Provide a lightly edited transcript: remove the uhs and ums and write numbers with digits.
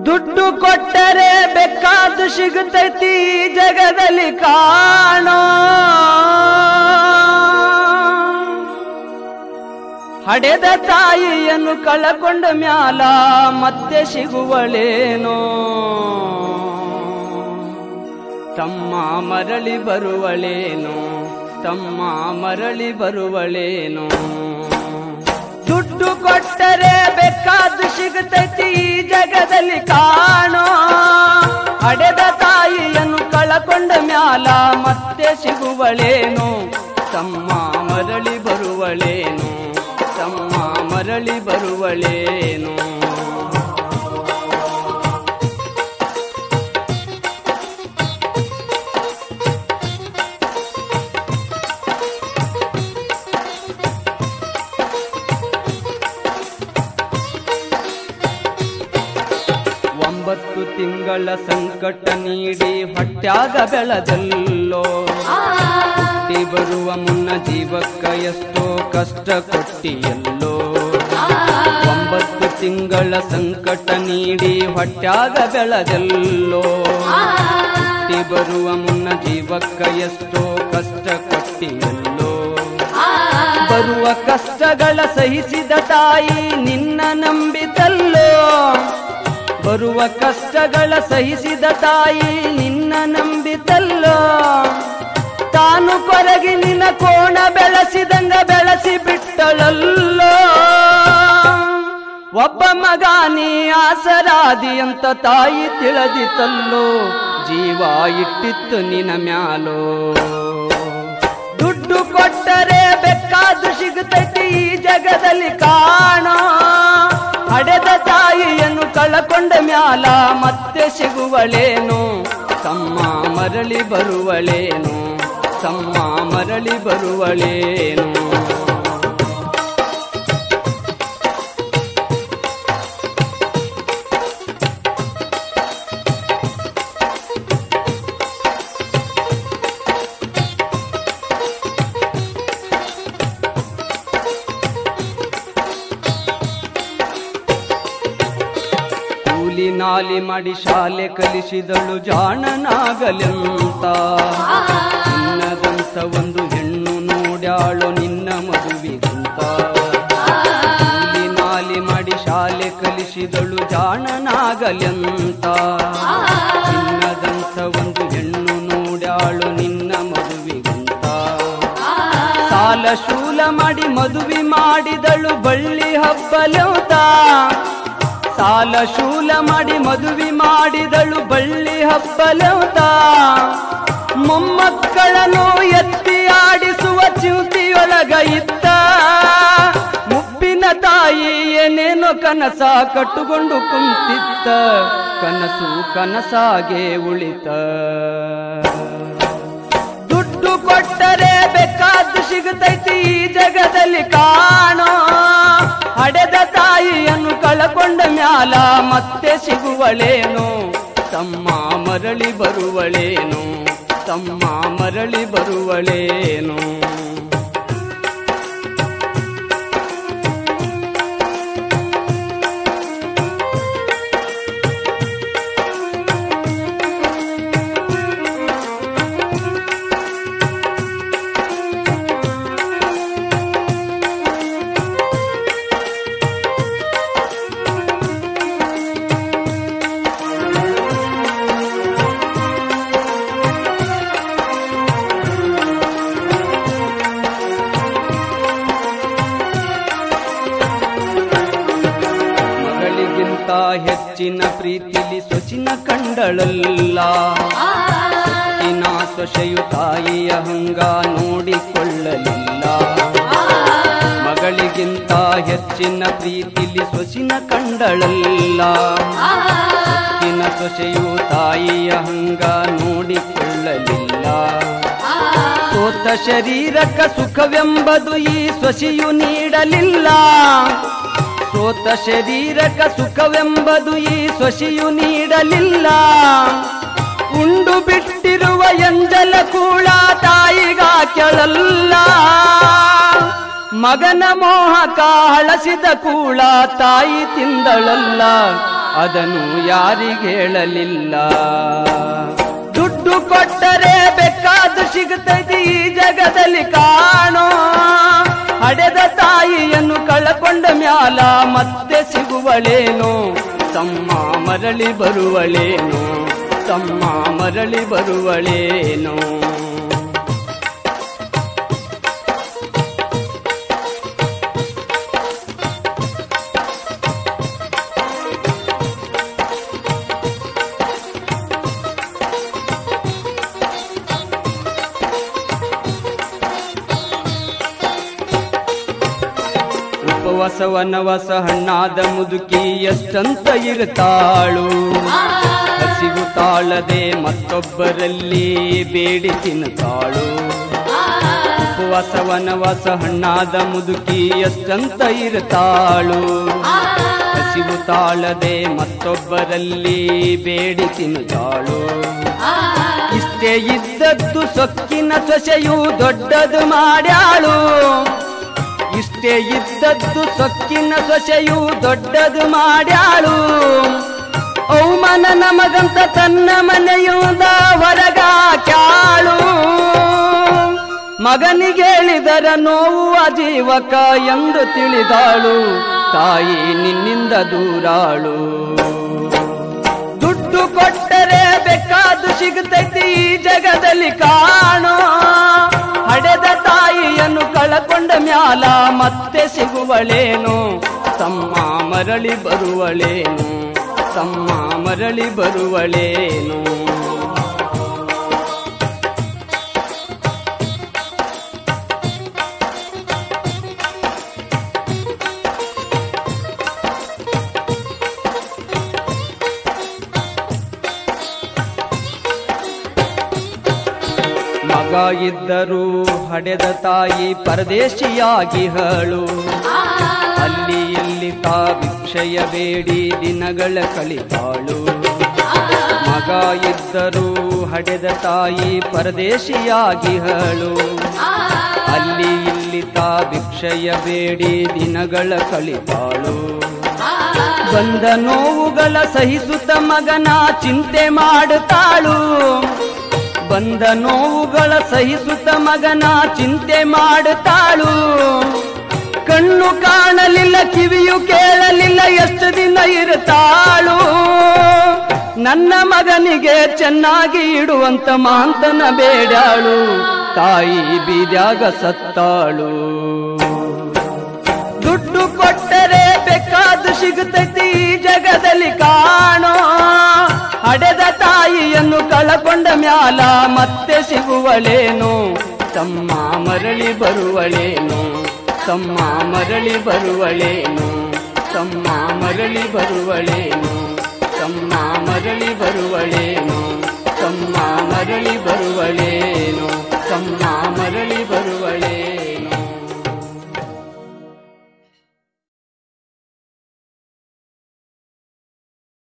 ದುಡ್ಡು ಕೊಟ್ಟರೆ ಬೇಕಾದ್ದು ಸಿಗುತ್ತೈತಿ ಜಗದಲ್ಲಿ ಕಾಣೋ ಹಡೆದ ತಾಯಿಯನ್ನು ಕಳಕೊಂಡ ಮ್ಯಾಲ ಮತ್ತೆ ಸಿಗುವಳೇನೋ ತಮ್ಮ ಮರಳಿ ಬರುವಳೇನೋ ತಮ್ಮ ಮರಳಿ ಬರುವಳೇನೋ ದುಡ್ಡು ಕೊಟ್ಟರೆ ಬೇಕಾದ್ದು ಸಿಗುತ್ತೈತಿ ಈ ಜಗದಲ್ಲಿ ಕಾಣೋ ಹಡೆದ ತಾಯಿಯನ್ನು ಕಳಕೊಂಡ ಮ್ಯಾಲ ಮತ್ತೆ ಸಿಗುವಳೇನೋ ತಮ್ಮ ಮರಳಿ ಬರುವಳೇನೋ ತಮ್ಮ ಮರಳಿ ಬರುವಳೇನೋ ತಿಂಗಳ ಸಂಕಟ ನೀಡಿ ಹೊಟ್ಯಾಗ ಬೆಳೆದಲ್ಲೋ ಹುಟ್ಟಿ ಬರುವ ಮುನ್ನ ಜೀವಕ್ಕ ಎಷ್ಟೋ ಕಷ್ಟ ಕೊಟ್ಟಿಯಲ್ಲೋ 9 ತಿಂಗಳ ಸಂಕಟ ನೀಡಿ ಹೊಟ್ಯಾಗ ಬೆಳೆದಲ್ಲೋ ಹುಟ್ಟಿ ಬರುವ ಮುನ್ನ ಜೀವಕ್ಕ ಎಷ್ಟೋ ಕಷ್ಟ ಕೊಟ್ಟಿಯಲ್ಲೋ ಬರುವ ಕಷ್ಟಗಳ ಸಹಿಸಿದ ತಾಯಿ ನಿನ್ನ ನಂಬಿತಲ್ಲೋ ಬರುವ ಕಷ್ಟಗಳ ಸಹಿಸಿದ ತಾಯಿ ನಿನ್ನ ನಂಬಿತಲ್ಲೋ ತಾನು ಕೊರಗಿ ನಿನ್ನ ಕೋಣ ಬೆಳೆಸಿದಂಗ ಬೆಳೆಸಿ ಬಿಟ್ಟಳಲ್ಲೋ ಒಬ್ಬ ಮಗ ನೀ ಆಸರಾದಿ ಅಂತ ತಾಯಿ ತಿಳಿದಿತಲ್ಲೋ ಜೀವ ಇಟ್ಟಿತ್ತು ನಿನ್ನ ಮ್ಯಾಲೋ ದುಡ್ಡು ಕೊಟ್ಟರೆ ಬೇಕಾದ್ದು ಸಿಗುತ್ತೈತಿ ಈ ಜಗದಲ್ಲಿ ಕಾಣೋ ಹಡೆದ ತಾಯಿಯನ್ನು ಕಳಕೊಂಡ ಮ್ಯಾಲ ಮತ್ತೆ ಸಿಗುವಳೇನೋ ತಮ್ಮ ಮರಳಿ ಬರುವಳೇನೋ ತಮ್ಮ ಮರಳಿ ಬರುವಳೇನೋ ನಾಲಿ ಮಾಡಿ ಶಾಲೆ ಕಲಿಸಿದಳು ಜಾಣನಾಗಲೆಂತ ನಿನ್ನದಂತ ಒಂದು ಹೆಣ್ಣು ನೋಡ್ಯಾಳು ನಿನ್ನ ಮದುವಿಗಂತ ನಾಲಿ ಮಾಡಿ ಶಾಲೆ ಕಲಿಸಿದಳು ಜಾಣನಾಗಲೆಂತ ನಿನ್ನದಂತ ಒಂದು ಹೆಣ್ಣು ನೋಡ್ಯಾಳು ನಿನ್ನ ಮದುವಿಗಂತ ಸಾಲ ಶೂಲ ಮಾಡಿ ಮದುವೆ ಮಾಡಿದಳು ಬಳ್ಳಿ ಹಬ್ಬಲೆಂತ ಸಾಲ ಶೂಲ ಮಾಡಿ ಮದುವೆ ಮಾಡಿದಳು ಬಳ್ಳಿ ಹಬ್ಬಲೆಂತ ಮೊಮ್ಮಕ್ಕಳನ್ನು ಎತ್ತಿ ಆಡಿಸುವ ಚಿಂತಿಯೊಳಗ ಇತ್ತ ಮುಪ್ಪಿನ ತಾಯಿ ಏನೇನೋ ಕನಸ ಕಟ್ಟುಕೊಂಡು ಕುಂತಿತ್ತ ಕನಸು ಕನಸಾಗೆ ಉಳಿತ ದುಡ್ಡು ಕೊಟ್ಟರೆ ಬೇಕಾದ್ದು ಸಿಗುತ್ತೈತಿ ಈ ಜಗದಲ್ಲಿ ಕಾಣೋ ಹಡೆದ ತಾಯಿಯನ್ನು ಕಳಕೊಂಡ ಮ್ಯಾಲ ಮತ್ತೆ ಸಿಗುವಳೇನೋ ತಮ್ಮ ಮರಳಿ ಬರುವಳೇನೋ ತಮ್ಮ ಮರಳಿ ಬರುವಳೇನೋ ಹೆಚ್ಚಿನ ಪ್ರೀತಿಲಿ ಸೊಸಿನ ಕಂಡಳಲ್ಲ ಸೊಕ್ಕಿನ ಸೊಸೆಯು ತಾಯಿಯ ಹಂಗ ನೋಡಿಕೊಳ್ಳಲಿಲ್ಲ ಮಗಳಿಗಿಂತ ಹೆಚ್ಚಿನ ಪ್ರೀತಿಲಿ ಸೊಸಿನ ಕಂಡಳಲ್ಲ ಸೊಕ್ಕಿನ ಸೊಸೆಯು ತಾಯಿಯ ಹಂಗ ನೋಡಿಕೊಳ್ಳಲಿಲ್ಲ ಸೋತ ಶರೀರಕ ಸುಖವೆಂಬುದು ಈ ಸೊಸೆಯು ನೀಡಲಿಲ್ಲ ಸೋತ ಶರೀರಕ ಸುಖವೆಂಬುದು ಈ ಸೊಸೆಯು ನೀಡಲಿಲ್ಲ ಉಂಡು ಬಿಟ್ಟಿರುವ ಎಂಜಲ ಕೂಳ ತಾಯಿಗ ಕೆಳಲ್ಲ ಮಗನ ಮೋಹಕ ಹಳಸಿದ ಕೂಳ ತಾಯಿ ತಿಂದಳಲ್ಲ ಅದನ್ನು ಯಾರಿಗೇಳಲಿಲ್ಲ. ದುಡ್ಡು ಕೊಟ್ಟರೆ ಬೇಕಾದ ಸಿಗುತ್ತೈತಿ ಈ ಜಗದಲ್ಲಿ ಕಾಣೋ. ಹಡೆದ ತಾಯಿಯನ್ನು ಕಳಕೊಂಡ ಮ್ಯಾಲ ಮತ್ತೆ ಸಿಗುವಳೇನೋ. ತಮ್ಮ ಮರಳಿ ಬರುವಳೇನೋ, ತಮ್ಮ ಮರಳಿ ಬರುವಳೇನೋ. ಉಪವಾಸ ವನವಾಸ ಹಣ್ಣಾದ ಮುದುಕಿ ಎಷ್ಟಂತ ಇರುತ್ತಾಳು. ಹಸಿವು ತಾಳದೆ ಮತ್ತೊಬ್ಬರಲ್ಲಿ ಬೇಡಿ ತಿನ್ನುತ್ತಾಳು. ಉಪವಾಸ ವನವಾಸ ಹಣ್ಣಾದ ಮುದುಕಿ ಎಷ್ಟಂತ ಇರುತ್ತಾಳು. ಹಸಿವು ತಾಳದೆ ಮತ್ತೊಬ್ಬರಲ್ಲಿ ಬೇಡಿ ತಿನ್ನುತ್ತಾಳು. ಇಷ್ಟೇ ಇದ್ದದ್ದು ಸೊಕ್ಕಿನ ಸೊಸೆಯು ದೊಡ್ಡದು ಮಾಡ್ಯಾಳು. ಇಷ್ಟೇ ಇದ್ದದ್ದು ಸೊಕ್ಕಿನ ಸೊಸೆಯು ದೊಡ್ಡದು ಮಾಡ್ಯಾಳು. ಅವಮಾನ ನಮಗಂತ ತನ್ನ ಮನೆಯಿಂದ ಹೊರಗಾಕ್ಯಾಳು. ಮಗನಿಗೇಳಿದರ ನೋವು ಅಜೀವಕ ಎಂದು ತಿಳಿದಾಳು. ತಾಯಿ ನಿನ್ನಿಂದ ದೂರಾಳು. ದುಡ್ಡು ಕೊಟ್ಟರೆ ಬೇಕಾದು ಸಿಗುತ್ತೈತಿ ಈ ಜಗದಲ್ಲಿ ಕಾಣೋ. ಹಡೆದ ತಾಯಿಯನ್ನು ಕಳಕೊಂಡ ಮ್ಯಾಲ ಮತ್ತೆ ಸಿಗುವಳೇನೋ. ತಮ್ಮ ಮರಳಿ ಬರುವಳೇನೋ, ತಮ್ಮ ಮರಳಿ ಬರುವಳೇನೋ. ಮಗ ಇದ್ದರೂ ಹಡೆದ ತಾಯಿ ಪರದೇಶಿಯಾಗಿಹಳು. ಅಲ್ಲಿ ಇಲ್ಲಿ ತಾ ಭಿಕ್ಷೆಯ ಬೇಡಿ ದಿನಗಳ ಕಳಿತಾಳು. ಮಗ ಇದ್ದರೂ ಹಡೆದ ತಾಯಿ ಪರದೇಶಿಯಾಗಿಹಳು. ಅಲ್ಲಿ ಇಲ್ಲಿ ತಾ ಭಿಕ್ಷೆಯ ಬೇಡಿ ದಿನಗಳ ಕಳಿತಾಳು. ಬಂದ ನೋವುಗಳ ಸಹಿಸುತ್ತ ಮಗನ ಚಿಂತೆ ಮಾಡುತ್ತಾಳು. ಬಂದ ನೋವುಗಳ ಸಹಿಸುತ್ತ ಮಗನ ಚಿಂತೆ ಮಾಡುತ್ತಾಳು. ಕಣ್ಣು ಕಾಣಲಿಲ್ಲ, ಕಿವಿಯು ಕೇಳಲಿಲ್ಲ, ಎಷ್ಟು ದಿನ ಇರುತ್ತಾಳು. ನನ್ನ ಮಗನಿಗೆ ಚೆನ್ನಾಗಿ ಇಡುವಂತ ಮಾಂತನ ಬೇಡಾಳು. ತಾಯಿ ಬೀದ್ಯಾಗ ಸತ್ತಾಳು. ದುಡ್ಡು ಕೊಟ್ಟರೆ ಬೇಕಾದ ಸಿಗುತ್ತೈತಿ ಈ ಜಗದಲ್ಲಿ ಕಾಣೋ. ಹಡೆದ ತಾಯಿಯನ್ನು ಕಳಕೊಂಡ ಮ್ಯಾಲ ಮತ್ತೆ ಸಿಗುವಳೇನೋ. ತಮ್ಮ ಮರಳಿ ಬರುವಳೇನೋ, ತಮ್ಮ ಮರಳಿ ಬರುವಳೇನೋ, ತಮ್ಮ ಮರಳಿ ಬರುವಳೇನೋ.